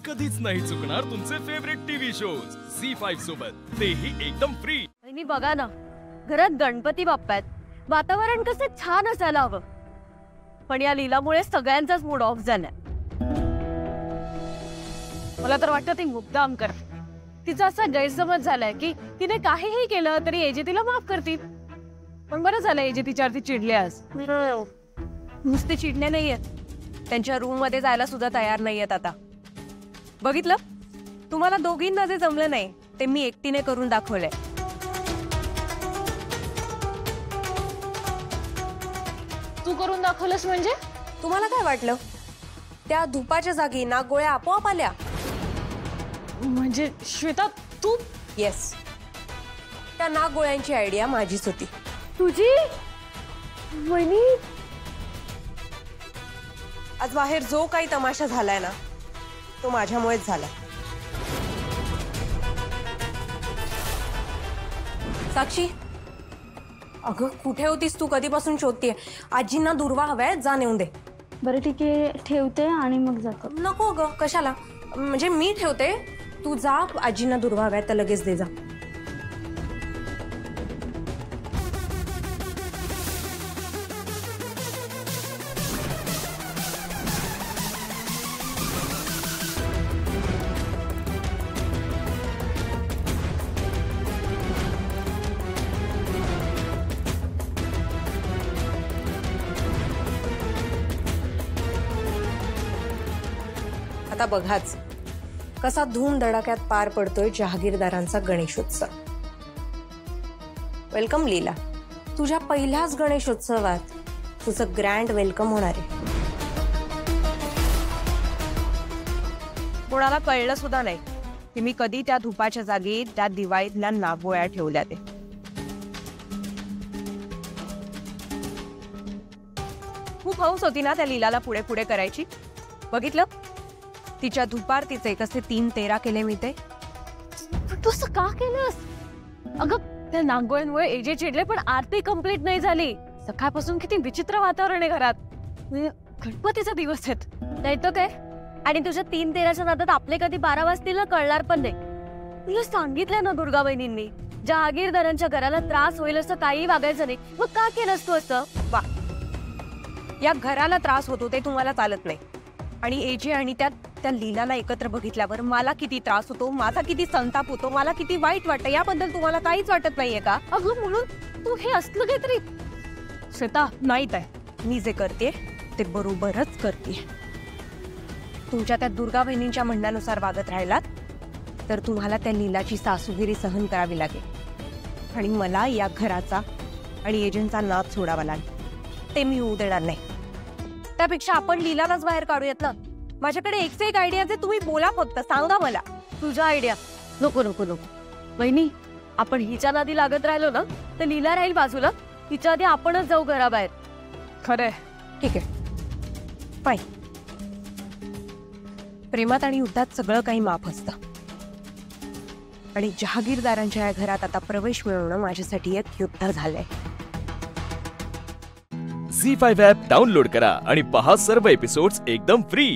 कधीच नाही चुकणार तुमचे फेवरेट टीव्ही शोज झी5 सोबत, तेही एकदम फ्री। आणि बघा ना, घरात गणपती बाप्पा आहेत, वातावरण कसं छान असायला हवं, पण या लीलामुळे सगळ्यांचाच मूड ऑफ झालाय। मला तर वाटतं ती मुद्दाम कर, तिचा असा गैरसमज झालाय की तिने काहीही केलं तरी एजे तिला माफ करतील। पण बरं झालं एजे तिच्यावरती चिडले आज। नुसते चिडणे नाहीये, त्यांच्या रूम मध्ये जायला सुद्धा तयार नाहीयेत आता। बघितलं, तुम्हाला दोघींना जे जमलं नाही ते मी एकटीने करून दाखवलंय। तू करून दाखवलंस म्हणजे? तुम्हाला काय वाटलं? त्या धुपाच्या जागी नागगोळ्या आपोआप आल्या? म्हणजे श्वेता तू? येस, त्या नागगोळ्यांची आयडिया माझीच होती। तुझी? वहिनी, आज बाहेर जो काही तमाशा झालाय ना, तो माझ्यामुळेच झालाय। साक्षी, अगं कुठे होतीस तू? कधीपासून शोधतेय। आजींना दुर्वा हवाय, जा नेऊन दे। बरं ठीक आहे, ठेवते आणि मग जातो। नको ग, कशाला? म्हणजे मी ठेवते, तू जा, आजींना दुर्वा हवाय तर लगेच दे जा। आता बघाच कसा धूम धडाक्यात पार पडतोय जहागीरदारांचा गणेशोत्सव। वेलकम लीला, तुझ्या पहिल्याच गणेशोत्सवात तुझं ग्रँड वेलकम होणार आहे। कोणाला कळलं सुद्धा नाही की मी कधी त्या धुपाच्या जागी त्या दिवाळीतल्या नागोळ्या ठेवल्या ते। खूप हौस होती ना त्या लीलाला पुढे पुढे करायची। बघितलं, तिच्या धुपारतीचे कसे 3-13 केले मी ते। तू असं का केलंस? अगं त्या नागोळ्यांमुळे एजे चिडले, पण आरती कंप्लीट नाही झाली। सकाळपासून किती विचित्र वातावरण आहे घरात। गणपतीचा दिवस आहेत नाही तर काय। आणि तुझ्या 3-13च्या नादात आपले कधी 12 वाजतील ना कळणार पण नाही। तुला सांगितलं ना दुर्गा वहिनींनी, जहागीरदारांच्या घराला त्रास होईल असं काही वागायचं नाही। मग का केलंस तू असं? वा, या घराला त्रास होतो ते तुम्हाला चालत नाही। आणि एजे आणि त्या लीलाला एकत्र बघितल्यावर मला किती त्रास होतो, माझा किती संताप होतो, मला किती वाईट वाटतं, याबद्दल तुम्हाला काहीच वाटत नाहीये का? अगं म्हणून तू हे असलं काहीतरी। श्वेता, नाहीत आहे, मी जे करते ते बरोबरच करते। तुमच्या त्या दुर्गा बहिणींच्या म्हणण्यानुसार वागत राहिलात तर तुम्हाला त्या लीलाची सासूगिरी सहन करावी लागेल आणि मला या घराचा आणि एजंटचा नाद सोडावा लागेल। ते मी होऊ देणार नाही। त्यापेक्षा आपण लीलालाच बाहेर काढूयात ना। माझ्याकडे एक आयडिया आहे, तुम्ही बोला फक्त, सांगा मला तुझ्या आयडिया। नको नको नको वहिनी, आपण हिच्या नादी लागत राहिलो ना तर लीला राहील बाजूला। हिच्या आधी आपणच जाऊ घराबाहेर। खरंय, ठीक आहे, फाईन। प्रेमात आणि युद्धात सगळं काही माफ असतं आणि जहागीरदारांच्या या घरात आता प्रवेश मिळवणं माझ्यासाठी एक युद्ध झालंय। झी5 ॲप डाउनलोड करा आणि पहा सर्व एपिसोड्स एकदम फ्री।